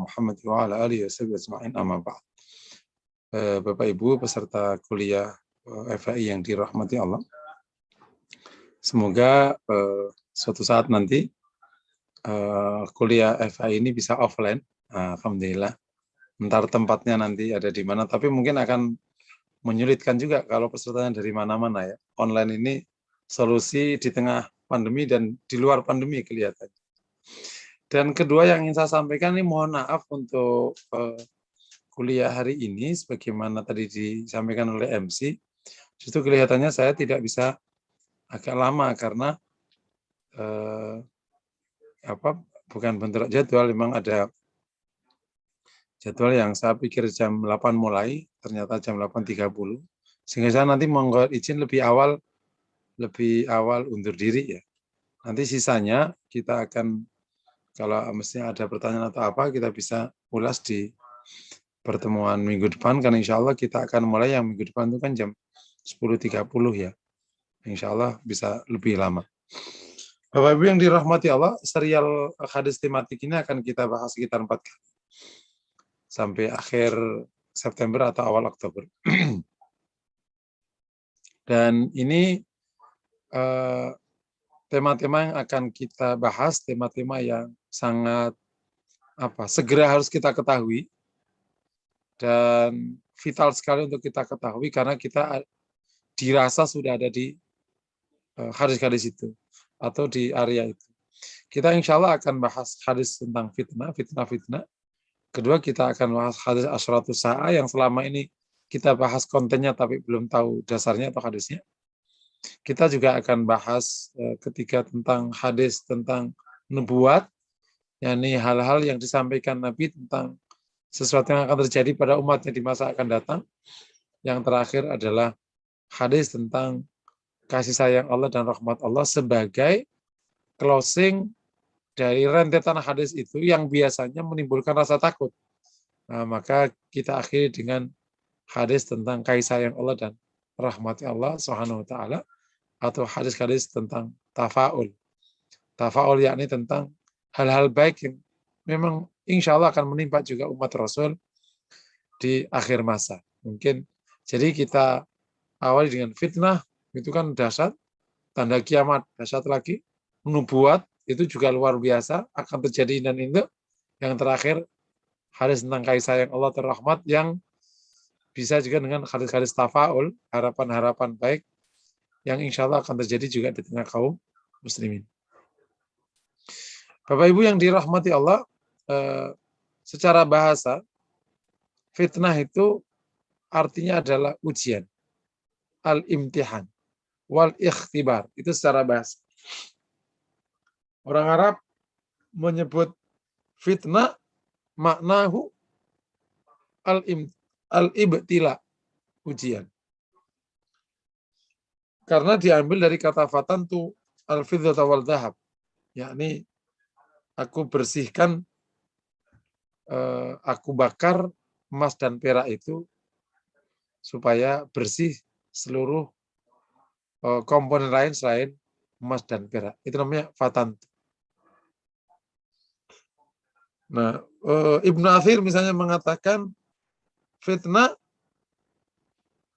Muhammad wa ala alihi wasallam amma ba'd. Bapak Ibu peserta kuliah FHI yang dirahmati Allah. Semoga suatu saat nanti kuliah FHI ini bisa offline. Alhamdulillah. Entar tempatnya nanti ada di mana, tapi mungkin akan menyulitkan juga kalau pesertanya dari mana-mana ya. Online ini solusi di tengah pandemi dan di luar pandemi kelihatan. Dan kedua yang ingin saya sampaikan ini, mohon maaf untuk kuliah hari ini, sebagaimana tadi disampaikan oleh MC, justru kelihatannya saya tidak bisa agak lama karena bukan bentrok jadwal, memang ada jadwal yang saya pikir jam 8 mulai, ternyata jam 8.30, sehingga saya nanti mohon izin lebih awal undur diri ya. Nanti sisanya kita akan, kalau mestinya ada pertanyaan atau apa, kita bisa ulas di pertemuan minggu depan, karena insya Allah kita akan mulai yang minggu depan itu kan jam 10.30 ya. Insya Allah bisa lebih lama. Bapak Ibu yang dirahmati Allah, serial hadis tematik ini akan kita bahas sekitar 4 kali. Sampai akhir September atau awal Oktober. Dan ini tema-tema yang akan kita bahas, tema-tema yang sangat segera harus kita ketahui dan vital sekali untuk kita ketahui karena kita dirasa sudah ada di hadis-hadis itu atau di area itu. Kita insya Allah akan bahas hadis tentang fitnah. Kedua, kita akan bahas hadis asyratus sa'ah yang selama ini kita bahas kontennya tapi belum tahu dasarnya atau hadisnya. Kita juga akan bahas ketiga tentang hadis tentang nubuat, yakni hal-hal yang disampaikan Nabi tentang sesuatu yang akan terjadi pada umatnya di masa akan datang. Yang terakhir adalah hadis tentang kasih sayang Allah dan rahmat Allah sebagai closing dari rentetan hadis itu yang biasanya menimbulkan rasa takut. Nah, maka kita akhiri dengan hadis tentang kasih sayang Allah dan rahmat Allah Subhanahu wa taala, atau hadis-hadis tentang tafaul. Tafaul yakni tentang hal-hal baik yang memang insya Allah akan menimpa juga umat Rasul di akhir masa. Mungkin jadi kita awali dengan fitnah, itu kan dahsyat, tanda kiamat dahsyat lagi, nubuat itu juga luar biasa, akan terjadi dan itu. Yang terakhir hadis tentang kasih sayang Allah dan rahmat yang bisa juga dengan hadis-hadis tafaul, harapan-harapan baik yang insya Allah akan terjadi juga di tengah kaum muslimin. Bapak Ibu yang dirahmati Allah, secara bahasa, fitnah itu artinya adalah ujian, al-imtihan, wal-ikhtibar, itu secara bahasa. Orang Arab menyebut fitnah maknahu al-ibtila, ujian. Karena diambil dari kata fatantu al-fiddata wal dhahab, yakni aku bersihkan, aku bakar emas dan perak itu supaya bersih seluruh komponen lain selain emas dan perak. Itu namanya fatantu. Nah, Ibnu Athir misalnya mengatakan fitnah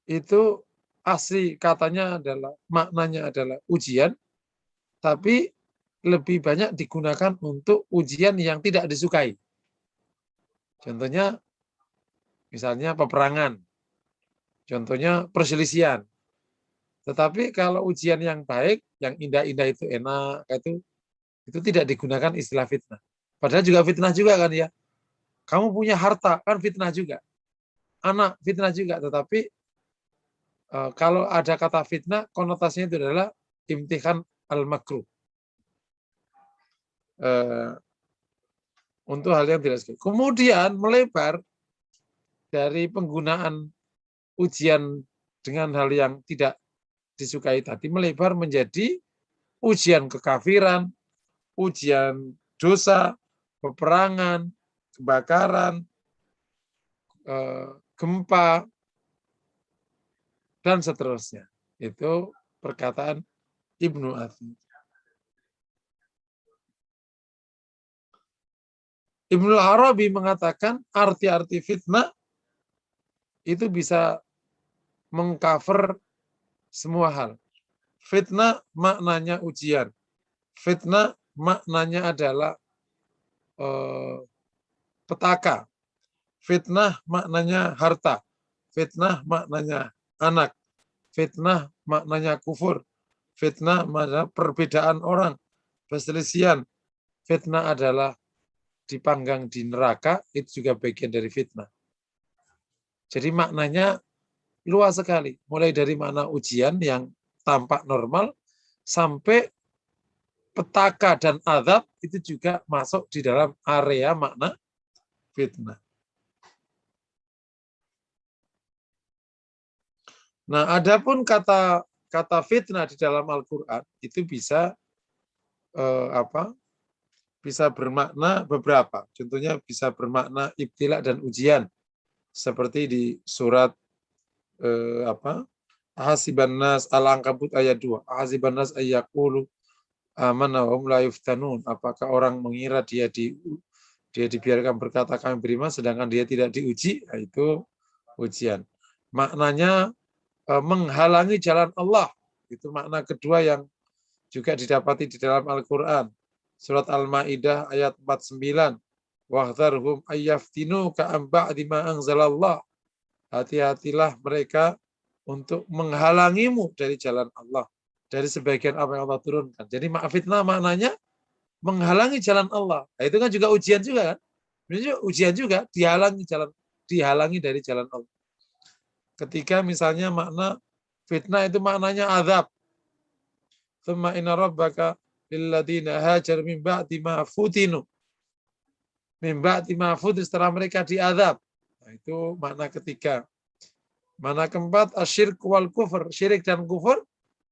itu asli katanya adalah, maknanya adalah ujian, tapi lebih banyak digunakan untuk ujian yang tidak disukai. Contohnya, misalnya peperangan, contohnya perselisihan. Tetapi kalau ujian yang baik, yang indah-indah itu enak, itu tidak digunakan istilah fitnah. Padahal juga fitnah juga kan ya. Kamu punya harta, kan fitnah juga. Anak, fitnah juga. Tetapi kalau ada kata fitnah, konotasinya itu adalah imtihan al-makruh. Untuk hal yang tidak suka. Kemudian melebar dari penggunaan ujian dengan hal yang tidak disukai tadi, melebar menjadi ujian kekafiran, ujian dosa, peperangan, kebakaran, gempa, dan seterusnya. Itu perkataan Ibnu Athir. Ibnul Arabi mengatakan arti-arti fitnah itu bisa mengcover semua hal. Fitnah maknanya ujian. Fitnah maknanya adalah petaka. Fitnah maknanya harta. Fitnah maknanya anak. Fitnah maknanya kufur. Fitnah maknanya perbedaan orang. Perselisihan. Fitnah adalah dipanggang di neraka, itu juga bagian dari fitnah. Jadi maknanya luas sekali. Mulai dari makna ujian yang tampak normal, sampai petaka dan azab itu juga masuk di dalam area makna fitnah. Nah, adapun kata fitnah di dalam Al-Qur'an itu bisa bisa bermakna beberapa. Contohnya bisa bermakna ibtila dan ujian. Seperti di surat Hasiban nas Al-Ankabut ayat 2. Hasiban nas ayyaqulu amana wa hum la yuftanun. Apakah orang mengira dia dibiarkan berkata kami beriman sedangkan dia tidak diuji? Nah, itu ujian. Maknanya menghalangi jalan Allah. Itu makna kedua yang juga didapati di dalam Al-Qur'an. Surat Al-Maidah ayat 49. Wahdharhum ayyaftinu ka'am ba'di ma anzalallah. Hati-hatilah mereka untuk menghalangimu dari jalan Allah, dari sebagian apa yang Allah turunkan. Jadi fitnah maknanya menghalangi jalan Allah. Nah, itu kan juga ujian juga kan? Ujian juga dihalangi dari jalan Allah. Ketika misalnya makna fitnah itu maknanya azab. Tsumma inna rabbaka lilladina hajar min ba'di ma futinu. Min ba'di ma futinu, setelah mereka diazab. Nah, itu makna ketiga. Mana keempat, asyirk wal kufur. Syirik dan kufur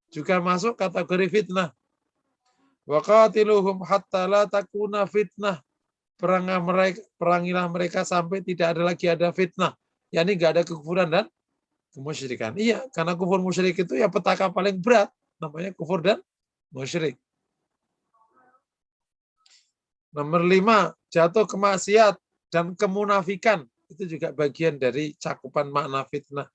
juga masuk kategori fitnah. Wa qatiluhum hatta la takuna fitnah. Perangilah mereka sampai tidak ada fitnah. Yani nggak ada kekufuran dan kemusyrikan. Iya, karena kufur musyrik itu ya petaka paling berat. Namanya kufur dan musyrik. Nomor 5, jatuh ke maksiat dan kemunafikan. Itu juga bagian dari cakupan makna fitnah.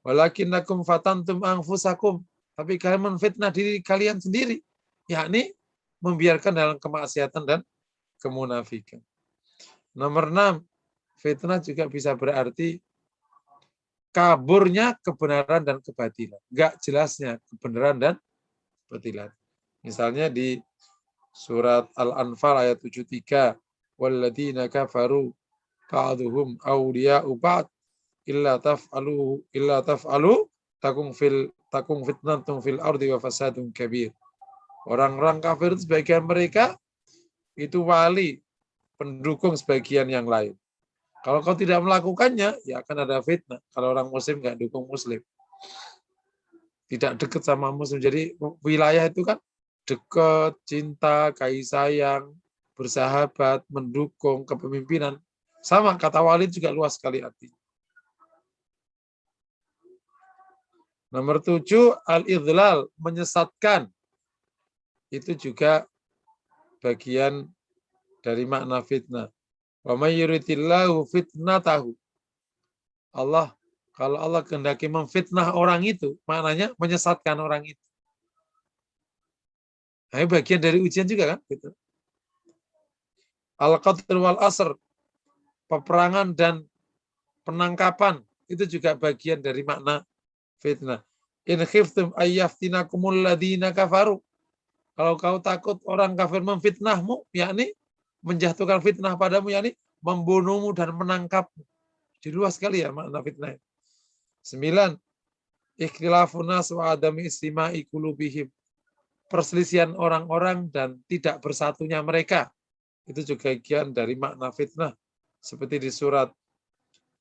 Walakinnakum fatantum anfusakum. Tapi kalian menfitnah diri kalian sendiri. Yakni membiarkan dalam kemaksiatan dan kemunafikan. Nomor 6, fitnah juga bisa berarti kaburnya kebenaran dan kebatilan. Enggak jelasnya kebenaran dan kebatilan. Misalnya di surat Al-Anfal ayat 73. Walladzina kafaru ba'duhum awliya'u ba'd illa taf'alu takung fitnatun fil ardi wa fasadun kabir. Orang-orang kafir itu sebagian mereka itu wali, pendukung sebagian yang lain. Kalau kau tidak melakukannya, ya akan ada fitnah. Kalau orang muslim nggak dukung muslim, tidak dekat sama muslim. Jadi wilayah itu kan dekat, cinta, kasih sayang, bersahabat, mendukung kepemimpinan. Sama kata wali juga luas sekali artinya. Nomor 7, al-idlal, menyesatkan. Itu juga bagian dari makna fitnah. Wa may yuridillahu fitnatahu. Kalau Allah kehendaki memfitnah orang itu, maknanya menyesatkan orang itu. Nah, bagian dari ujian juga kan? Gitu. Al-qatl wal asr, peperangan dan penangkapan, itu juga bagian dari makna fitnah. In khiftum ayyaftinakumul ladina kafaru. Kalau kau takut orang kafir memfitnahmu, yakni menjatuhkan fitnah padamu, yakni membunuhmu dan menangkapmu. Jadi luas sekali ya makna fitnah. 9. Ikhtilafun nas wa adami istima'i qulubihim. Perselisihan orang-orang dan tidak bersatunya mereka. Itu juga bagian dari makna fitnah. Seperti di surat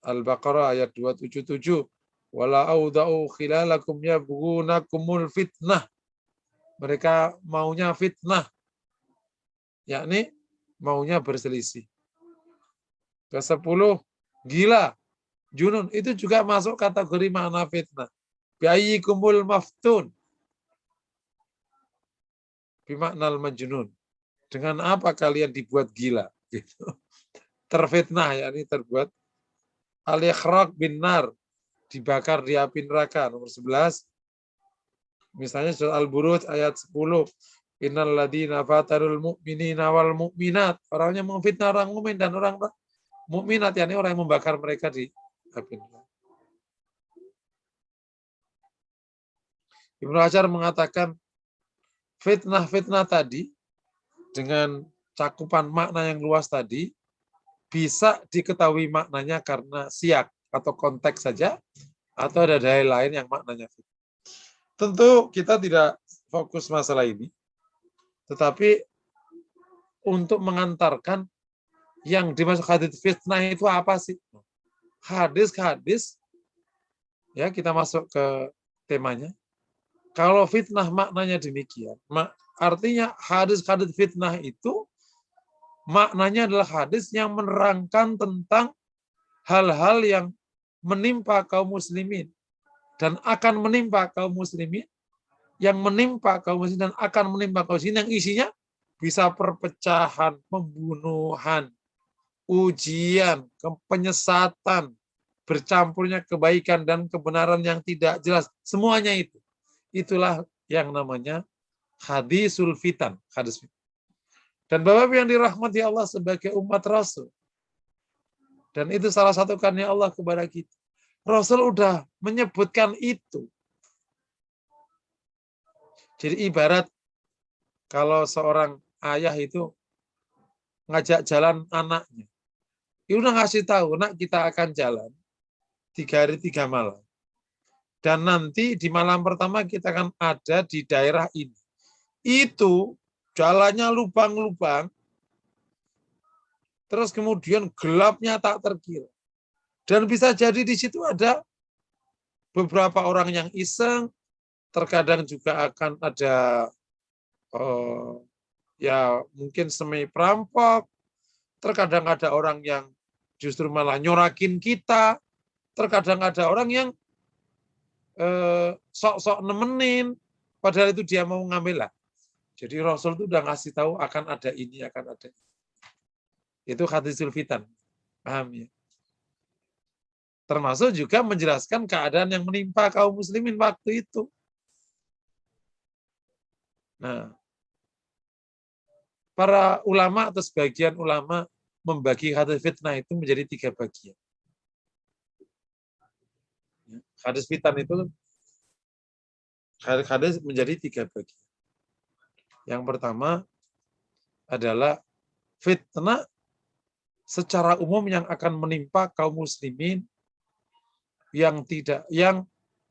Al-Baqarah ayat 277. Wala auda'u khilalakum yabghunakumul fitnah. Mereka maunya fitnah, yakni maunya berselisih. Ke-10, gila, junun, itu juga masuk kategori makna fitnah. Bi'ayyikumul maftun, bimaknal majnun. Dengan apa kalian dibuat gila? Gitu. terfitnah, yakni terbuat al-ikhraq bin nar, dibakar di api neraka. Nomor 11, misalnya surat Al-Buruj ayat 10. Innal ladzina fatarul mu'minina wal mu'minat. Orangnya memfitnah orang mukmin dan orang mukminat, yakni orang yang membakar mereka di api neraka. Ibnu Hajar mengatakan fitnah-fitnah tadi dengan cakupan makna yang luas tadi bisa diketahui maknanya karena siyak atau konteks saja, atau ada dalil lain yang maknanya fitnah. Tentu kita tidak fokus masalah ini, tetapi untuk mengantarkan yang dimaksud hadis fitnah itu apa sih? Hadis-hadis, ya kita masuk ke temanya. Kalau fitnah maknanya demikian, artinya hadis-hadis fitnah itu maknanya adalah hadis yang menerangkan tentang hal-hal yang menimpa kaum muslimin dan akan menimpa kaum muslimin, yang menimpa kaum muslimin dan akan menimpa kaum muslimin, yang isinya bisa perpecahan, pembunuhan, ujian, penyesatan, bercampurnya kebaikan dan kebenaran yang tidak jelas. Semuanya itu. Itulah yang namanya hadisul fitan. Hadis fitan. Dan Bapak yang dirahmati Allah sebagai umat Rasul. Dan itu salah satu karunia Allah kepada kita. Rasul udah menyebutkan itu. Jadi ibarat kalau seorang ayah itu ngajak jalan anaknya. Dia udah ngasih tahu, nak kita akan jalan 3 hari 3 malam. Dan nanti di malam pertama kita akan ada di daerah ini. Itu jalannya lubang-lubang, terus kemudian gelapnya tak terkira. Dan bisa jadi di situ ada beberapa orang yang iseng, terkadang juga akan ada ya mungkin semi perampok, terkadang ada orang yang justru malah nyorakin kita, terkadang ada orang yang sok-sok nemenin, padahal itu dia mau ngambil lah. Jadi Rasul itu udah ngasih tahu akan ada ini, akan ada ini. Itu hadisul fitan. Paham ya? Termasuk juga menjelaskan keadaan yang menimpa kaum muslimin waktu itu. Nah, para ulama atau sebagian ulama membagi hadis fitnah itu menjadi 3 bagian. Hadis fitan itu hadis menjadi 3 bagian. Yang pertama adalah fitnah secara umum yang akan menimpa kaum muslimin yang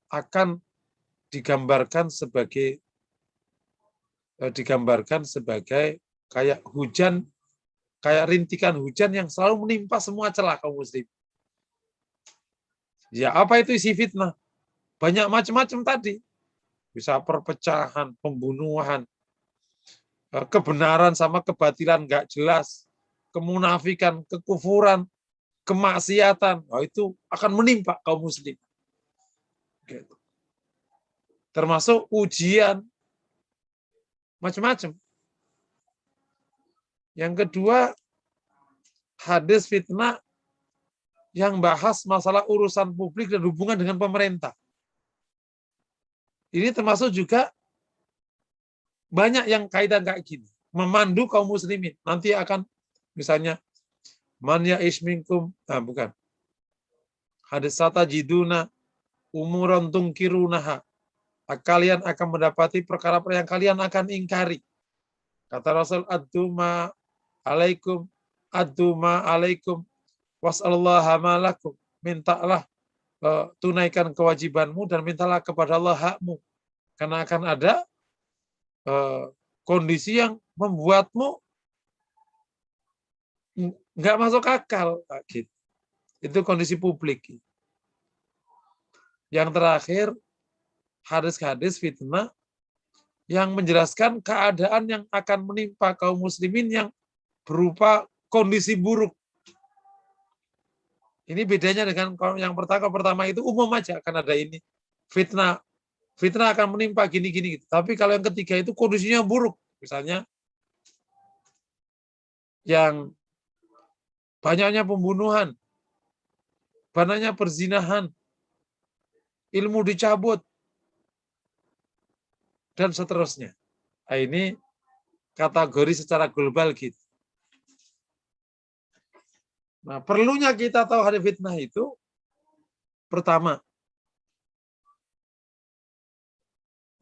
akan digambarkan sebagai kayak hujan, kayak rintikan hujan yang selalu menimpa semua celah kaum muslim. Ya, apa itu isi fitnah? Banyak macam-macam tadi. Bisa perpecahan, pembunuhan, kebenaran sama kebatilan nggak jelas, kemunafikan, kekufuran, kemaksiatan. Oh, itu akan menimpa kaum muslim. Termasuk ujian, macam-macam. Yang kedua, hadis fitnah yang bahas masalah urusan publik dan hubungan dengan pemerintah. Ini termasuk juga banyak yang kaitan kayak gini. Memandu kaum muslimin. Nanti akan misalnya man ya'ish minkum, bukan. Hadis satajiduna umuran tungkirunaha. Kalian akan mendapati perkara-perkara yang kalian akan ingkari. Kata Rasul, ad-duma alaikum was'allaha malakum. Mintalah, tunaikan kewajibanmu dan mintalah kepada Allah hakmu. Karena akan ada kondisi yang membuatmu nggak masuk akal. Gitu. Itu kondisi publik. Yang terakhir, hadis-hadis fitnah yang menjelaskan keadaan yang akan menimpa kaum muslimin yang berupa kondisi buruk. Ini bedanya dengan yang pertama itu umum aja, akan ada ini. Fitnah akan menimpa gini-gini. Tapi kalau yang ketiga itu kondisinya buruk. Misalnya yang banyaknya pembunuhan, banyaknya perzinahan, ilmu dicabut, dan seterusnya. Nah, ini kategori secara global gitu. Nah, perlunya kita tahu hari fitnah itu, pertama,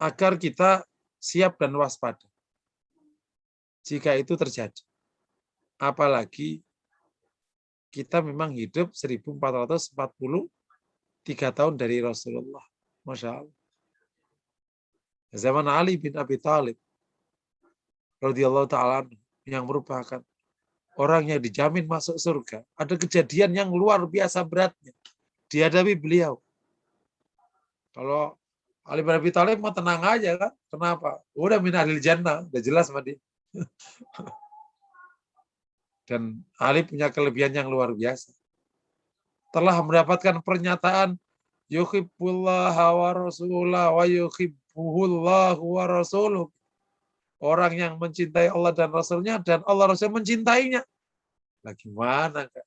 agar kita siap dan waspada jika itu terjadi. Apalagi kita memang hidup 1443 tahun dari Rasulullah. Masya Allah. Zaman Ali bin Abi Thalib radhiyallahu ta'ala yang merupakan orang yang dijamin masuk surga. Ada kejadian yang luar biasa beratnya dihadapi beliau. Kalau Ali bin Abi Thalib mau tenang aja kan? Kenapa? Udah min ahlil jannah, udah jelas sama dia. Dan Ali punya kelebihan yang luar biasa. Telah mendapatkan pernyataan yuhibbullah wa rasulah wa yuhibbuhullah wa rasuluh. Orang yang mencintai Allah dan Rasulnya dan Allah Rasul mencintainya. Nah, gimana Kak?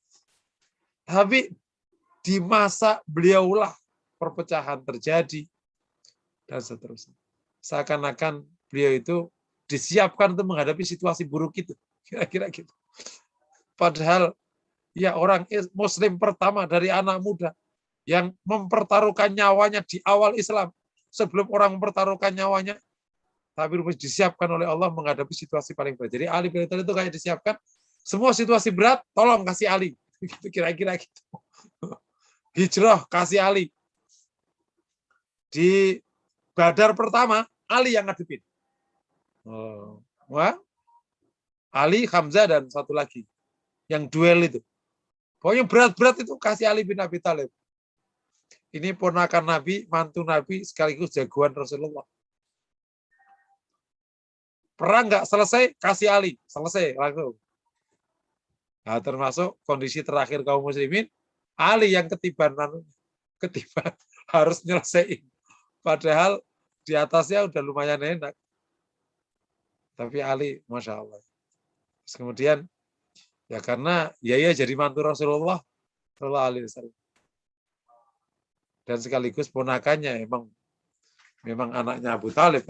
Tapi di masa beliaulah perpecahan terjadi dan seterusnya. Seakan-akan beliau itu disiapkan untuk menghadapi situasi buruk itu. Kira-kira gitu. Padahal ya orang Muslim pertama dari anak muda yang mempertaruhkan nyawanya di awal Islam. Sebelum orang mempertaruhkan nyawanya, tapi disiapkan oleh Allah menghadapi situasi paling berat. Jadi Ali bin Abi Thalib itu kayak disiapkan, semua situasi berat, tolong kasih Ali. Kira-kira gitu. Hijrah, kasih Ali. Di Badar pertama, Ali yang ngadepin. Wah, Ali, Hamzah, dan satu lagi. Yang duel itu. Pokoknya berat-berat itu kasih Ali bin Abi Thalib. Ini ponakan Nabi, mantu Nabi, sekaligus jagoan Rasulullah. Perang nggak selesai, kasih Ali. Selesai, langsung. Nah, termasuk kondisi terakhir kaum muslimin, Ali yang ketiban harus nyelesain. Padahal di atasnya udah lumayan enak. Tapi Ali, Masya Allah. Terus kemudian, ya karena ya jadi mantu Rasulullah Sallallahu Alaihi Wasallam. Dan sekaligus ponakannya memang anaknya Abu Thalib,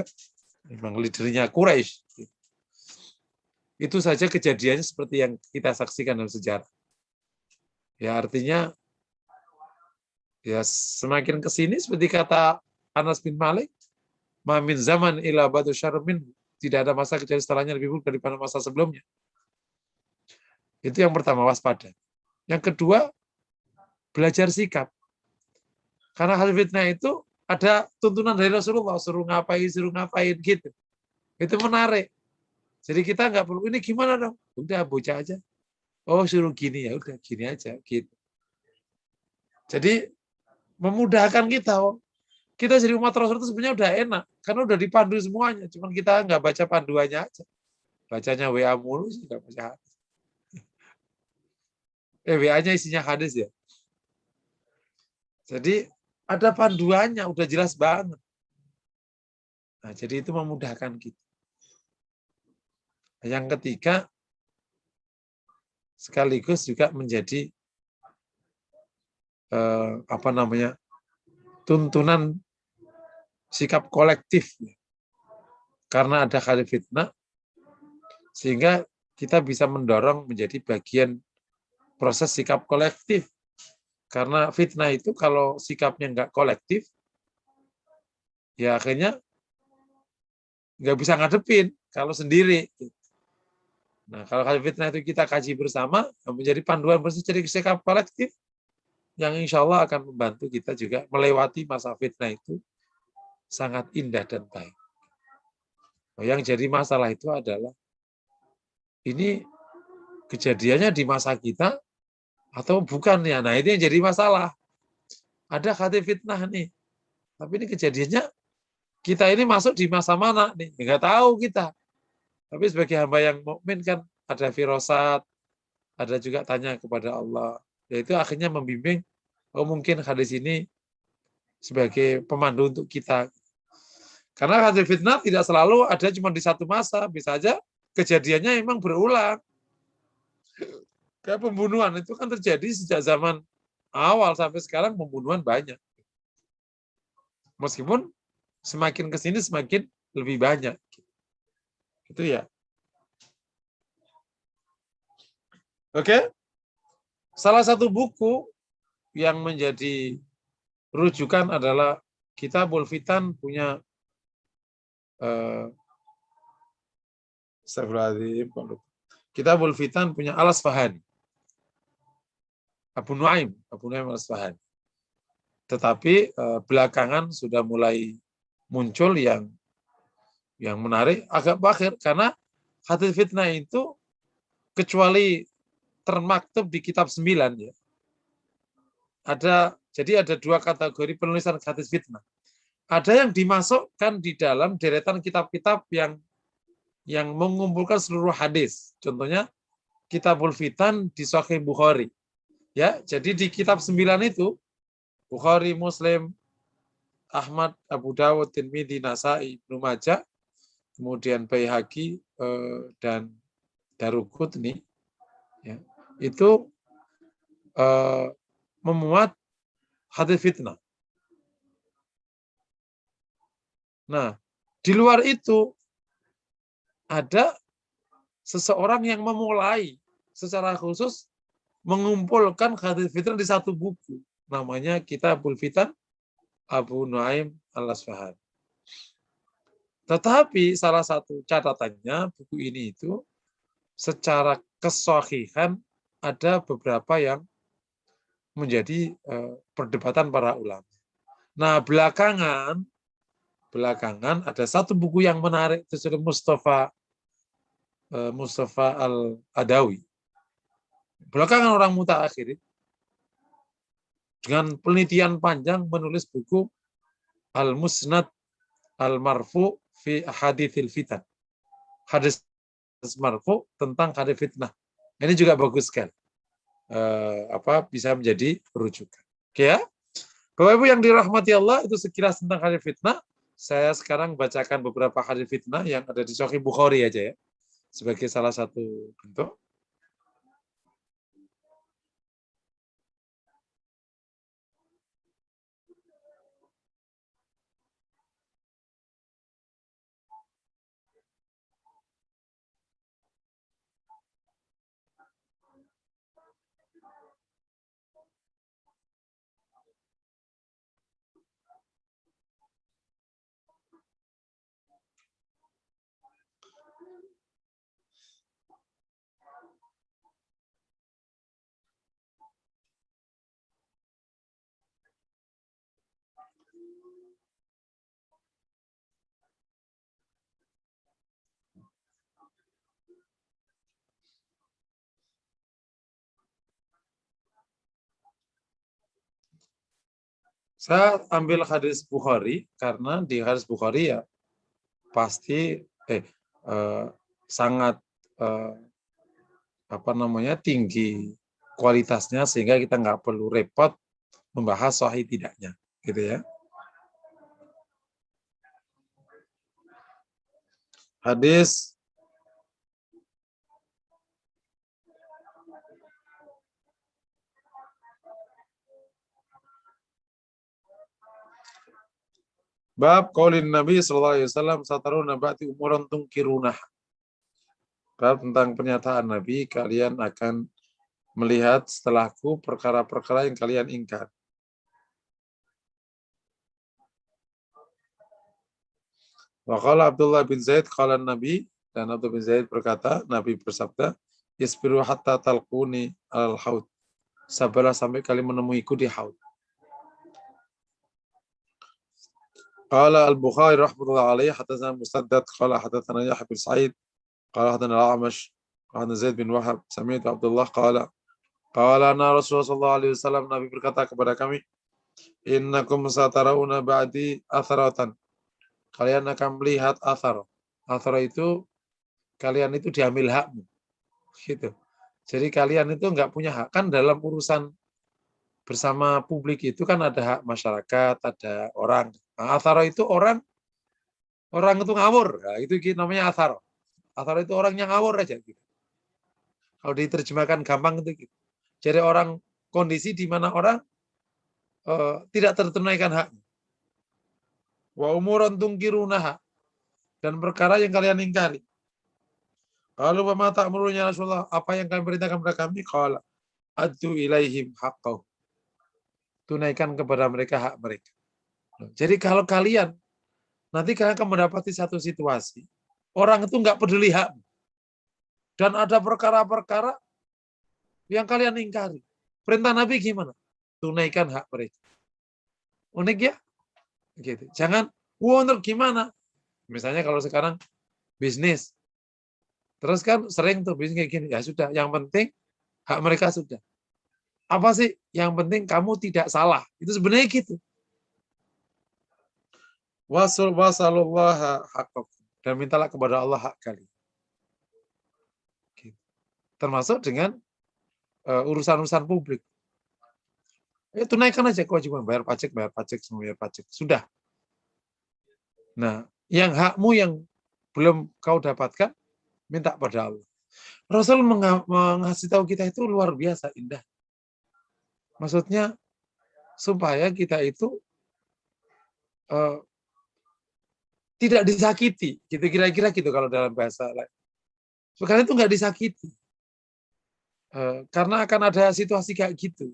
memang leadernya Quraisy. Itu saja kejadiannya seperti yang kita saksikan dalam sejarah. Ya artinya ya semakin ke sini seperti kata Anas bin Malik, "Mamin zaman ila batu syarmin", tidak ada masa kejadian setelahnya lebih buruk daripada masa sebelumnya. Itu yang pertama, waspada. Yang kedua, belajar sikap. Karena hal fitnah itu ada tuntunan dari Rasulullah, suruh ngapain gitu. Itu menarik. Jadi kita nggak perlu, ini gimana dong? Udah bocah aja. Oh suruh gini, ya udah gini aja gitu. Jadi memudahkan kita. Kita jadi umat Rasul itu sebenarnya udah enak. Karena udah dipandu semuanya. Cuman kita nggak baca panduannya aja. Bacanya WA mulu sih, nggak baca hadis. WA-nya isinya hadis ya. Jadi ada panduannya, udah jelas banget. Nah, jadi itu memudahkan kita. Yang ketiga, sekaligus juga menjadi tuntunan sikap kolektif. Karena ada kali fitnah, sehingga kita bisa mendorong menjadi bagian proses sikap kolektif. Karena fitnah itu kalau sikapnya nggak kolektif, ya akhirnya nggak bisa ngadepin kalau sendiri. Nah, kalau fitnah itu kita kaji bersama, menjadi panduan bersama jadi sikap kolektif, yang insya Allah akan membantu kita juga melewati masa fitnah itu sangat indah dan baik. Yang jadi masalah itu adalah, ini kejadiannya di masa kita, atau bukan ya? Nah, ini yang jadi masalah. Ada kata fitnah nih, tapi ini kejadiannya kita ini masuk di masa mana nih? Nggak tahu kita. Tapi sebagai hamba yang mukmin kan ada firasat, ada juga tanya kepada Allah. Yaitu akhirnya membimbing, oh mungkin hadis ini sebagai pemandu untuk kita. Karena hadis fitnah tidak selalu ada cuma di satu masa, bisa aja kejadiannya memang berulang. Kayak pembunuhan itu kan terjadi sejak zaman awal sampai sekarang, pembunuhan banyak. Meskipun semakin ke sini semakin lebih banyak. Itu ya. Oke. Salah satu buku yang menjadi rujukan adalah Kitabul Fitan punya Kitabul Fitan punya Al-Asfahani. Abu Nuaim Al-Asfahani. Tetapi belakangan sudah mulai muncul yang menarik, agak bakhir, karena hadis fitnah itu kecuali termaktub di kitab 9 ya. Jadi ada dua kategori penulisan hadis fitnah. Ada yang dimasukkan di dalam deretan kitab-kitab yang mengumpulkan seluruh hadis. Contohnya Kitabul Fitan di Sahih Bukhari. Ya, jadi di kitab 9 itu Bukhari, Muslim, Ahmad, Abu Dawud, Tirmidzi, Nasai, Ibnu Majah, kemudian Baihaqi dan Daruqutni, ya, itu memuat hadis fitnah. Nah, di luar itu ada seseorang yang memulai secara khusus mengumpulkan hadis fitnah di satu buku. Namanya Kitabul Fitan Abu Nuaim Al-Asfahani. Tetapi salah satu catatannya buku ini itu secara kesahihan ada beberapa yang menjadi perdebatan para ulama. Nah, belakangan ada satu buku yang menarik, itu sudah Mustafa Al-Adawi. Belakangan orang mutaakhir dengan penelitian panjang menulis buku Al-Musnad Al-Marfu fi Hadithil Fitan. Hadis marfu tentang hadis fitnah. Ini juga bagus sekali. Bisa menjadi rujukan. Oke ya. Bapak Ibu yang dirahmati Allah, itu sekilas tentang hadis fitnah. Saya sekarang bacakan beberapa hadis fitnah yang ada di Sahih Bukhari aja ya. Sebagai salah satu bentuk. Saya ambil hadis Bukhari karena di hadis Bukhari ya pasti sangat tinggi kualitasnya sehingga kita nggak perlu repot membahas sahih tidaknya, gitu ya. Hadis bab qaulin Nabi sallallahu alaihi wasallam sataruna ba'ti umuran tunkirunah. Bab tentang pernyataan Nabi, kalian akan melihat setelahku perkara-perkara yang kalian ingkar. Wa qala Abdullah bin Zaid qala Nabi, dan Abdullah bin Zaid berkata, Nabi bersabda, isbiru hatta talquni al-haud. Sabarlah sampai kalian menemuiku di haud. Qala al-Bukhari rahmatullah alaihi hadatsana Musaddad qala hadatsana Yahya bin Sa'id qala hadatsana al-A'mash qala Zaid bin Wahab sami'tu Abdullah qala Rasulullah sallallahu alaihi wasallam, Nabi berkata kepada kami, innakum satarawna ba'di atharatan. Kalian akan melihat athar. Athar itu kalian itu diambil hakmu. Gitu. Jadi kalian itu enggak punya hak, kan dalam urusan bersama publik itu kan ada hak masyarakat, ada orang. Nah, athar itu orang itu ngawur. Nah, itu namanya athar. Athar itu orang yang ngawur aja gitu. Kalau diterjemahkan gampang itu gitu. Jadi kondisi di mana orang tidak tertunaikan haknya. Wa umuran tungkirunaha, dan perkara yang kalian ingkari. Kalau wa ta'muruna Rasulullah, apa yang kalian perintahkan kepada kami? Qala addu ilaihim haqqahu. Tunaikan kepada mereka hak mereka. Jadi kalau kalian nanti kalian akan mendapati satu situasi, orang itu nggak peduli hak, dan ada perkara-perkara yang kalian ingkari. Perintah Nabi gimana? Tunaikan hak mereka. Unik ya? Gitu. Jangan, untuk gimana? Misalnya kalau sekarang bisnis, terus kan sering tuh bisnis kayak gini, ya sudah, yang penting hak mereka sudah. Apa sih? Yang penting kamu tidak salah. Itu sebenarnya gitu. Wasallallahu haqqakum, dan mintalah kepada Allah hak kalian. Gitu. Termasuk dengan urusan-urusan publik. Tunaikan aja kewajiban, bayar pajak, semua bayar pajak. Sudah. Nah, yang hakmu yang belum kau dapatkan, minta pada Allah. Rasul mengasih tahu kita itu luar biasa indah. Maksudnya supaya kita itu tidak disakiti, gitu kira-kira gitu kalau dalam bahasa lain. Sekarang itu nggak disakiti, karena akan ada situasi kayak gitu.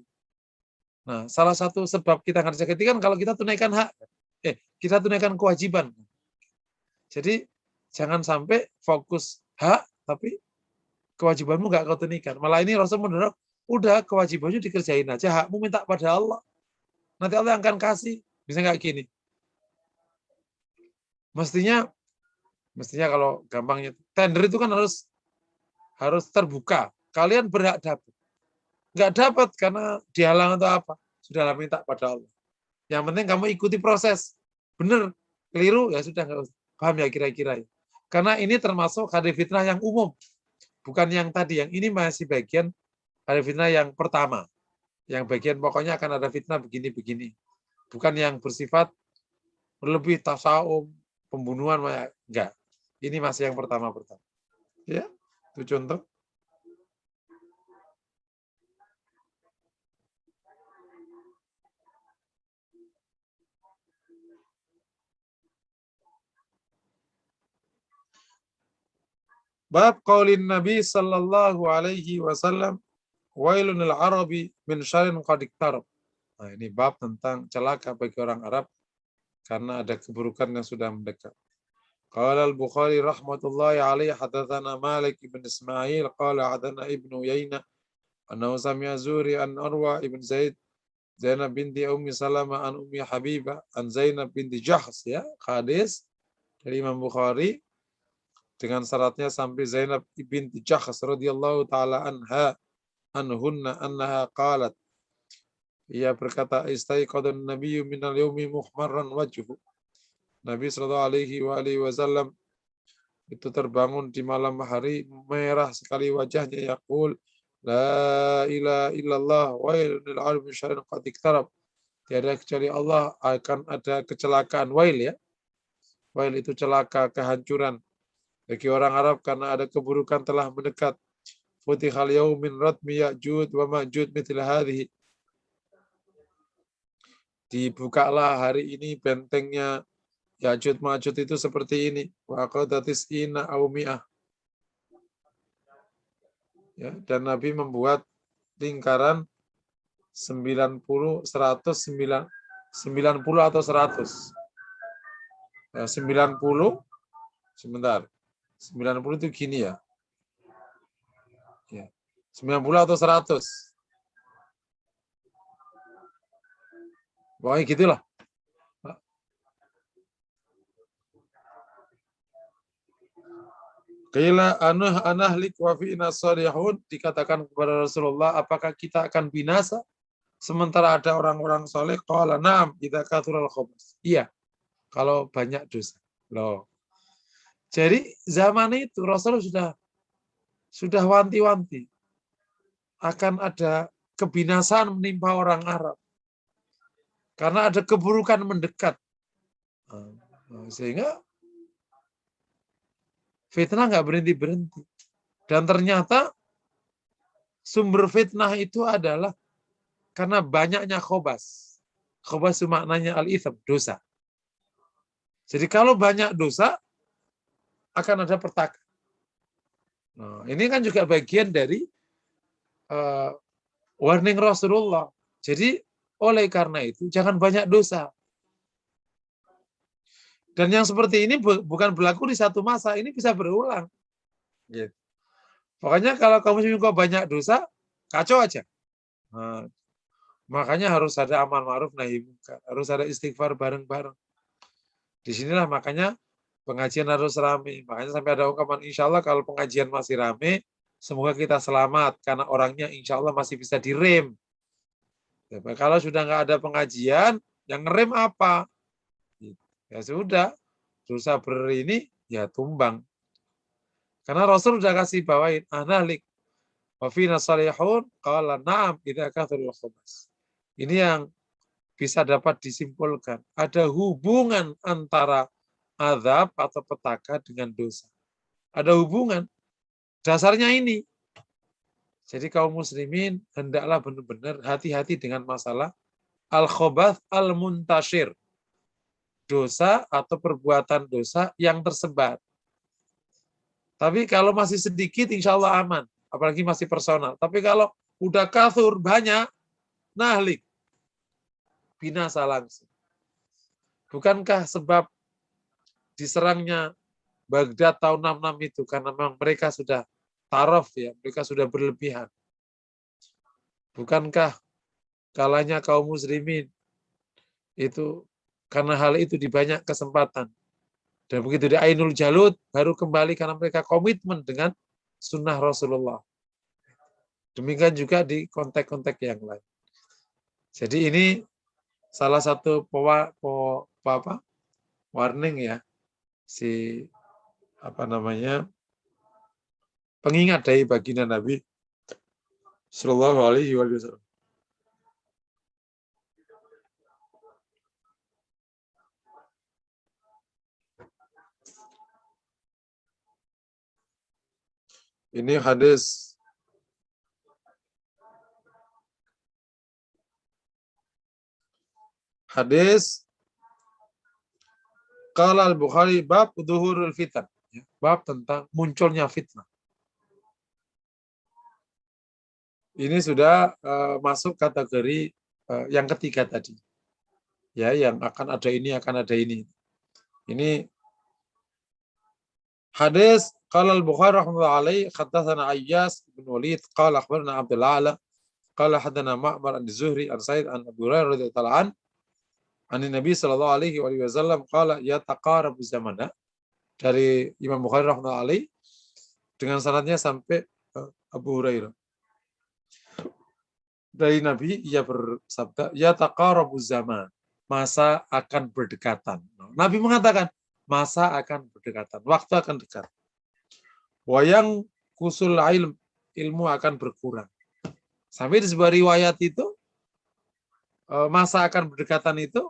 Nah, salah satu sebab kita nggak disakiti kan kalau kita tunaikan hak, kita tunaikan kewajiban. Jadi jangan sampai fokus hak, tapi kewajibanmu nggak kau tunaikan. Malah ini Rasul mendorong, udah kewajibannya dikerjain aja, hakmu minta pada Allah. Nanti Allah akan kasih. Bisa nggak gini? Mestinya kalau gampangnya, tender itu kan harus terbuka. Kalian berhak dapat. Nggak dapat karena dihalang atau apa. Sudahlah minta pada Allah. Yang penting kamu ikuti proses. Benar, keliru, ya sudah nggak usah. Paham ya kira-kira ya? Karena ini termasuk hadis fitnah yang umum. Bukan yang tadi, yang ini masih bagian hadis fitnah yang pertama. Yang bagian pokoknya akan ada fitnah begini-begini. Bukan yang bersifat berlebih tasawuf, pembunuhan, enggak. Ini masih yang pertama-pertama. Ya, itu contoh. Bab qaulin Nabi sallallahu alaihi wasallam, wailunil arabi min syarrin qad iktarab. Nah, ini bab tentang celaka bagi orang Arab karena ada keburukan yang sudah mendekat. Qala al-Bukhari rahmatullahi alaihi hadatsana Malik ibn Ismail qala hadatsana Ibnu Yainah annahu sami'a Zuri an Urwa ibn Zainab binti Ummi Salamah an Ummi Habibah an Zainab binti Jahsh, ya, hadis dari Imam Bukhari dengan syaratnya sampai Zainab binti Jahsh radhiyallahu taala anhunna annaha qalat, ia berkata, istaiqadan nabiyyu minal yaumi muhmarran wajhu. Nabi sallallahu alaihi wasallam itu terbangun di malam hari merah sekali wajahnya, yaqul la ilaha illallah wailul arbi syarrin qad iktarab. Tiada kecuali Allah, akan ada kecelakaan. Wail, ya. Wail itu celaka, kehancuran bagi orang Arab karena ada keburukan telah mendekat. Futihal yaumin ratmi ya'jud wa ma'jud mithla hadhihi. Dibukalah hari ini bentengnya Ya'jud Ma'jud itu seperti ini. Wa qadatis ina aumi'ah. Ya, dan Nabi membuat lingkaran 90, 100, 90 atau 100. 90, sebentar. 90 itu gini ya. Ya. 90 atau 100. Pokoknya gitulah. Qila anahlik wa fi'na salihun, dikatakan kepada Rasulullah, apakah kita akan binasa sementara ada orang-orang soleh? Qala na'am idza kathural khobas. Iya, kalau banyak dosa. Loh. Jadi zaman itu Rasulullah sudah wanti-wanti akan ada kebinasaan menimpa orang Arab karena ada keburukan mendekat. Sehingga fitnah nggak berhenti-berhenti. Dan ternyata Sumber fitnah itu adalah karena banyaknya khobas. Khobas itu maknanya al-itham, dosa. Jadi kalau banyak dosa, akan ada petaka. Nah, ini kan juga bagian dari uh, warning Rasulullah. Jadi oleh karena itu, jangan banyak dosa. Dan yang seperti ini bukan berlaku di satu masa, ini bisa berulang. Gitu. Pokoknya kalau kamu kok banyak dosa, kacau aja. Nah, makanya harus ada amal ma'ruf nahi munkar, harus ada istighfar bareng-bareng. Disinilah makanya pengajian harus rame. Makanya sampai ada ungkapan, insya Allah kalau pengajian masih rame, semoga kita selamat karena orangnya insya Allah masih bisa direm. Kalau sudah nggak ada pengajian, yang ngerem apa? Ya sudah, dosa ini ya tumbang. Karena Rasul sudah kasih bawain, analik wafina salihun qala na'am idza kathurul khabas. Ini yang bisa dapat disimpulkan. Ada hubungan antara azab atau petaka dengan dosa. Ada hubungan. Dasarnya ini. Jadi kaum muslimin hendaklah benar-benar hati-hati dengan masalah al-khobath al-muntashir. Dosa atau perbuatan dosa yang tersebar. Tapi kalau masih sedikit insya Allah aman. Apalagi masih personal. Tapi kalau udah kathur banyak, nahlik. Binasa langsung. Bukankah sebab diserangnya Baghdad tahun 66 itu karena memang mereka sudah taraf ya, mereka sudah berlebihan. Bukankah kalahnya kaum muslimin itu karena hal itu di banyak kesempatan. Dan begitu di Ainul Jalud baru kembali karena mereka komitmen dengan sunnah Rasulullah. Demikian juga di konteks-konteks yang lain. Jadi ini salah satu warning ya, si apa namanya, pengingat dari baginda Nabi Sallallahu Alaihi Wasallam. Ini hadis qala al-Bukhari bab dhuhurul fitan, bab tentang munculnya fitnah. Ini sudah masuk kategori yang ketiga tadi. Ya, yang akan ada ini. Ini hadis qala al-Bukhari rahimahullah alaihi haddatsana Ayyas bin Walid qala akhbarana Abdul A'la qala hadatsana Ma'mar an-Zuhri an Sa'id an Abu Hurairah radhiyallahu anhu an Nabi sallallahu alaihi wasallam qala yataqarabu zamana, dari Imam Bukhari rahimahullah alaihi dengan sanadnya sampai Abu Hurairah. Dari Nabi, ia bersabda, ya taqarabu zaman, masa akan berdekatan. Nabi mengatakan, masa akan berdekatan, waktu akan dekat. Wayang kusul ilmu akan berkurang. Sampai di sebuah riwayat itu, masa akan berdekatan itu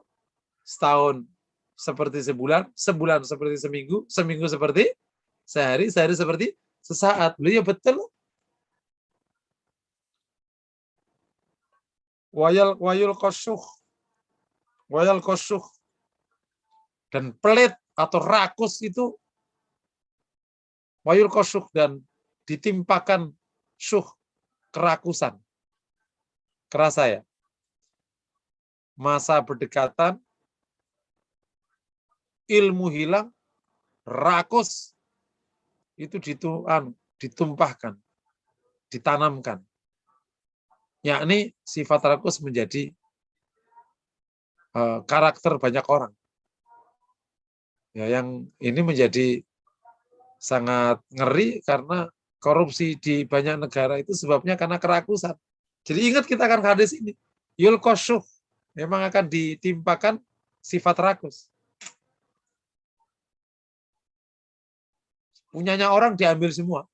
setahun seperti sebulan, sebulan seperti seminggu, seminggu seperti sehari, sehari seperti sesaat. Beliau betul. Wayal kosyuh dan pelit atau rakus itu wayul kosyuh dan ditimpakan syuh, kerakusan. Kerasa ya? Masa berdekatan, ilmu hilang, rakus itu ditumpahkan, ditanamkan. Yakni sifat rakus menjadi karakter banyak orang. Ya, yang ini menjadi sangat ngeri karena korupsi di banyak negara itu sebabnya karena kerakusan. Jadi ingat kita akan hadis ini. Yul kosyuh, memang akan ditimpakan sifat rakus. Punyanya orang diambil semua.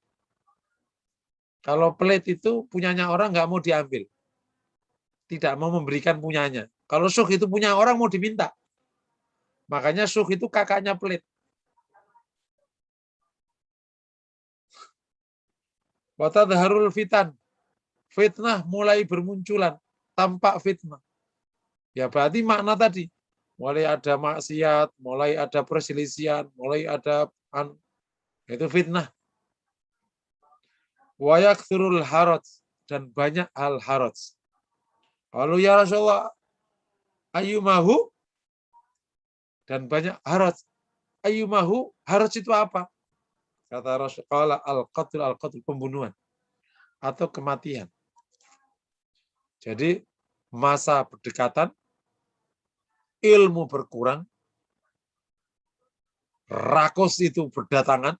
Kalau pelit itu punyanya orang nggak mau diambil. Tidak mau memberikan punyanya. Kalau syuh itu punya orang mau diminta. Makanya syuh itu kakaknya pelit. Watadharul fitan. fitnah mulai bermunculan, tampak fitnah. Ya berarti makna tadi, mulai ada maksiat, mulai ada perselisihan, mulai ada itu fitnah. Wa yakthurul haraj, dan banyak hal haraj. Lalu ya Rasulullah, ayyumahu, dan banyak haraj. Ayyumahu, haraj itu apa? Kata Rasulullah, al-qatl, pembunuhan atau kematian. Jadi masa berdekatan, ilmu berkurang, rakus itu berdatangan,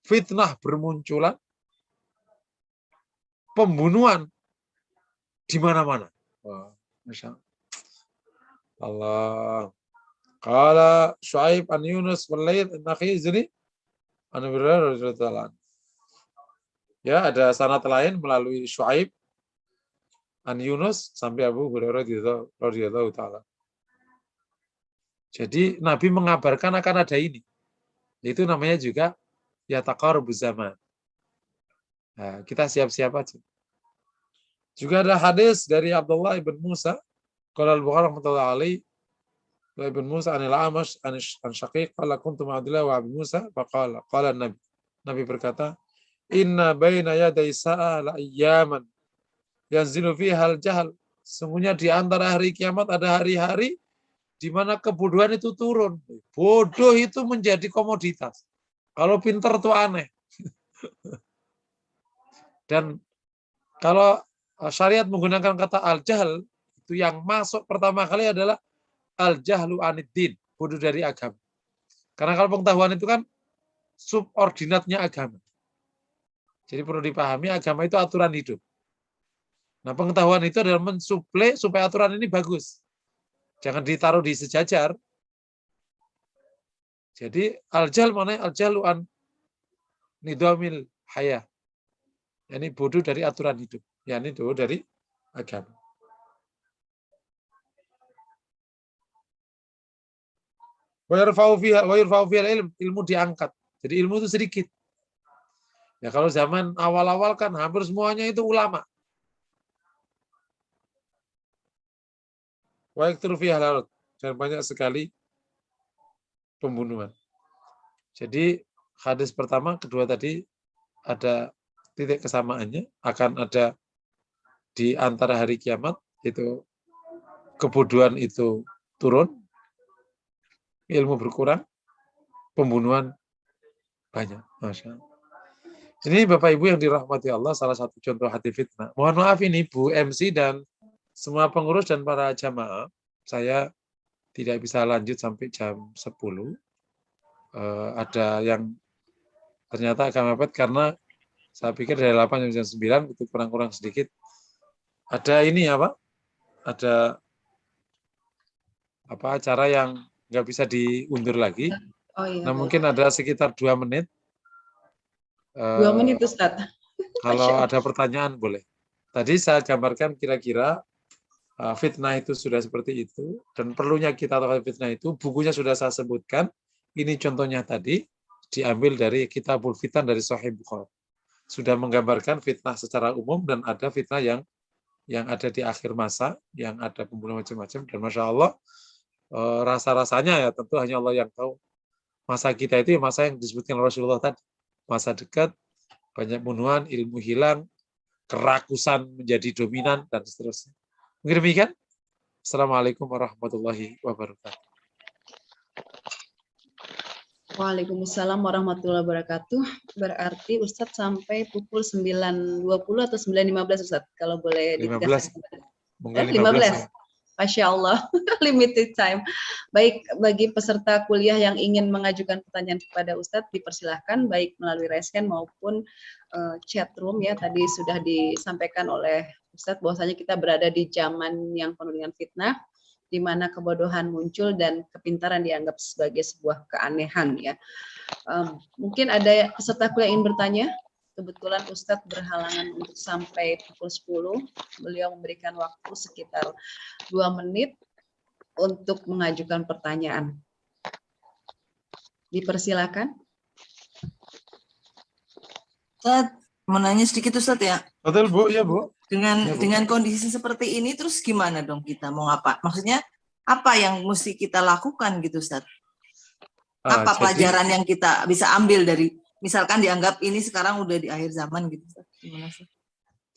fitnah bermunculan, pembunuhan di mana-mana. Masya Allah. Qala Syuaib an Yunus wal Laits an-Nakhi Zuri an Hurairah. Ya, ada sanad lain melalui Syuaib an Yunus sampai Abu Hurairah radhiyallahu taala. Jadi Nabi mengabarkan akan ada ini. Itu namanya juga ya taqarrubuz zaman. Nah, kita siap-siap aja. Juga ada hadis dari Abdullah ibn Musa, qala al-Bukhari rahmatullahi alaihi, ibn Musa anil Amash an Syaqiq qala kuntu ma Abdullah wa Abi Musa faqala qala Nabi berkata, inna baina yaday sa'a la ayyaman yanzilu fiha al-jahl. Sungguhnya di antara hari kiamat ada hari-hari di mana kebodohan itu turun. Bodoh itu menjadi komoditas. Kalau pintar itu aneh. Dan kalau syariat menggunakan kata al-jahl, itu yang masuk pertama kali adalah al-jahlu aniddin, bodoh dari agama. Karena kalau pengetahuan itu kan subordinatnya agama. Jadi perlu dipahami agama itu aturan hidup. Nah, pengetahuan itu adalah mensuplai supaya aturan ini bagus. Jangan ditaruh di sejajar. Jadi al-jahl mana? Al-jahlu an nidhamil hayah. Yani bodoh dari aturan hidup. Yani bodoh dari agama. Wa yarfa'u fiha ilmu diangkat. Jadi ilmu itu sedikit. Ya kalau zaman awal-awal kan hampir semuanya itu ulama. Wa yakthuru fiha al-haraj, dan banyak sekali pembunuhan. Jadi hadis pertama, kedua tadi ada titik kesamaannya, akan ada di antara hari kiamat itu kebodohan itu turun, ilmu berkurang, pembunuhan banyak. Masya Allah. Ini Bapak Ibu yang dirahmati Allah, salah satu contoh hati fitnah. Mohon maaf ini Bu MC dan semua pengurus dan para jamaah, saya tidak bisa lanjut sampai jam 10. Ada yang ternyata agak mepet karena saya pikir dari 8 sampai jam 9 itu kurang-kurang sedikit. Ada ini apa? Ada acara yang nggak bisa diundur lagi. Oh iya. Nah, mungkin ada sekitar 2 menit. 2 menit Ustaz. Kalau ada pertanyaan boleh. Tadi saya gambarkan kira-kira fitnah itu sudah seperti itu, dan perlunya kita tahu fitnah itu, bukunya sudah saya sebutkan. Ini contohnya tadi, diambil dari Kitabul Fitan dari Sahih Bukhari. Sudah menggambarkan fitnah secara umum, dan ada fitnah yang ada di akhir masa, yang ada pembunuhan macam-macam, dan Masya Allah, rasa-rasanya ya tentu hanya Allah yang tahu. Masa kita itu masa yang disebutkan Rasulullah tadi, masa dekat, banyak pembunuhan, ilmu hilang, kerakusan menjadi dominan, dan seterusnya. Mungkin demikian. Assalamualaikum warahmatullahi wabarakatuh. Waalaikumsalam warahmatullahi wabarakatuh. Berarti Ustadz sampai pukul 9.20 atau 9.15 Ustadz, kalau boleh 15. Mungkin 15. Masya Allah, limited time. Baik, bagi peserta kuliah yang ingin mengajukan pertanyaan kepada Ustadz, dipersilahkan baik melalui raise hand maupun chat room ya. Tadi sudah disampaikan oleh Ustadz bahwasanya kita berada di zaman yang penuh dengan fitnah, di mana kebodohan muncul dan kepintaran dianggap sebagai sebuah keanehan ya. Mungkin ada peserta kuliah yang ingin bertanya. Kebetulan Ustadz berhalangan untuk sampai pukul 10. Beliau memberikan waktu sekitar 2 menit untuk mengajukan pertanyaan. Dipersilakan. Ustadz, Mau nanya sedikit Ustadz ya. Betul Bu, ya Bu. Dengan Ya, Bu. dengan kondisi seperti ini terus gimana dong kita mau apa? Maksudnya apa yang mesti kita lakukan gitu Ustadz? Apa pelajaran yang kita bisa ambil dari misalkan dianggap ini sekarang udah di akhir zaman gitu Ustadz? Gimana sih?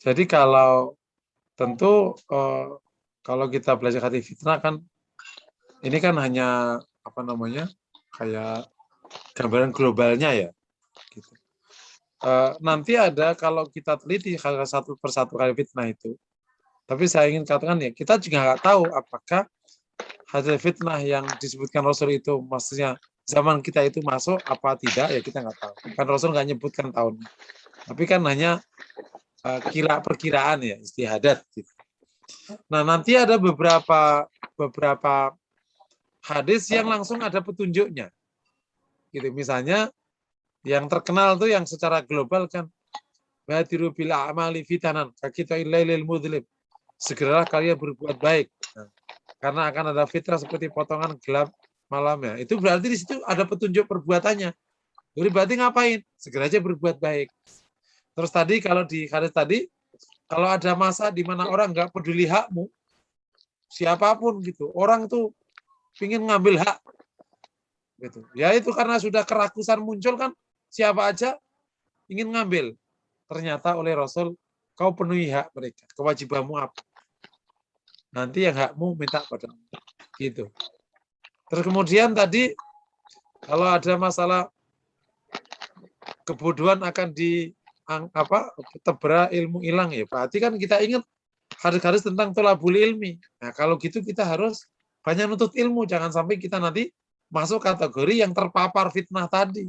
Jadi kalau tentu kalau kita belajar hati fitnah kan ini kan hanya apa namanya kayak gambaran globalnya ya. Gitu. Nanti ada kalau kita teliti satu persatu kali fitnah itu, tapi saya ingin katakan ya kita juga nggak tahu apakah hadis fitnah yang disebutkan Rasul itu maksudnya zaman kita itu masuk apa tidak ya kita nggak tahu. Kan Rasul nggak nyebutkan tahunnya, tapi kan hanya perkiraan ya istihadat. Gitu. Nah nanti ada beberapa hadis yang langsung ada petunjuknya. Gitu misalnya yang terkenal tuh yang secara global kan badiru bil a'mali fitanan kakita ilailil mudlim. Segeralah kalian berbuat baik. Nah, karena akan ada fitrah seperti potongan gelap malamnya. Itu berarti di situ ada petunjuk perbuatannya. Jadi berarti ngapain? Segera aja berbuat baik. Terus tadi kalau di hadis tadi kalau ada masa di mana orang nggak peduli hakmu, siapapun gitu, orang tuh ingin ngambil hak. Gitu. Ya itu karena sudah kerakusan muncul kan, siapa aja ingin ngambil. Ternyata oleh Rasul, kau penuhi hak mereka. Kewajibanmu apa? Nanti yang hakmu minta padamu. Gitu. Terus kemudian tadi, kalau ada masalah kebodohan akan tebra ilmu hilang ya. Berarti kan kita ingat hadis-hadis tentang tolabul ilmi. Nah kalau gitu kita harus banyak nuntut ilmu. Jangan sampai kita nanti masuk kategori yang terpapar fitnah tadi.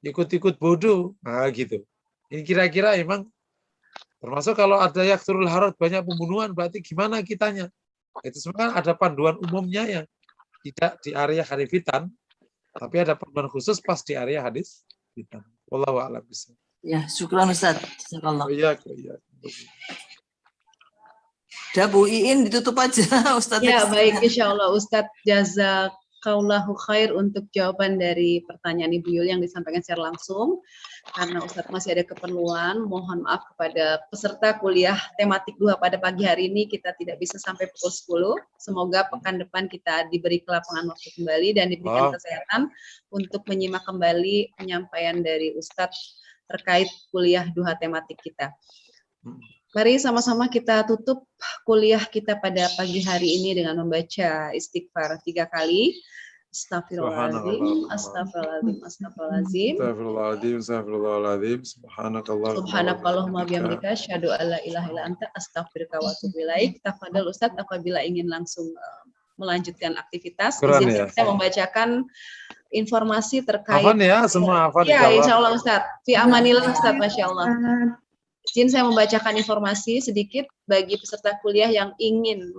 Ikut-ikut bodoh. Nah gitu. Ini kira-kira emang termasuk kalau ada yaksurul harad banyak pembunuhan berarti gimana kitanya? Itu sebenarnya ada panduan umumnya yang tidak di area hadis fitan, tapi ada panduan khusus pas di area hadis fitan. Wallahu a'lam bishawab. Ya, syukran Ustaz. Jazakallah. Iya. Udah Bu Iin ditutup aja Ustaz. Ya, baik insyaallah Ustaz jazakallahu khair untuk jawaban dari pertanyaan Ibu Yul yang disampaikan secara langsung. Karena Ustadz masih ada keperluan, mohon maaf kepada peserta kuliah tematik 2 pada pagi hari ini kita tidak bisa sampai pukul 10. Semoga pekan depan kita diberi kelapangan waktu kembali dan diberikan kesehatan untuk menyimak kembali penyampaian dari Ustadz terkait kuliah 2 tematik kita. Mari sama-sama kita tutup kuliah kita pada pagi hari ini dengan membaca istighfar 3 kali. Astagfirullahaladzim, astagfirullahaladzim, astagfirullahaladzim. Astagfirullahaladzim, astagfirullahaladzim. Subhanakallahumma bihamdika asyhadu an la ilaha illa anta astaghfiruka wa atubu ilaik. Tafadhal Ustaz apabila ingin langsung melanjutkan aktivitas. Izin saya membacakan informasi terkait. Hafan ya, semua hafan. Ya, insyaallah Ustaz. Fi amanillah Ustaz, masyaallah. Izin saya membacakan informasi sedikit bagi peserta kuliah yang ingin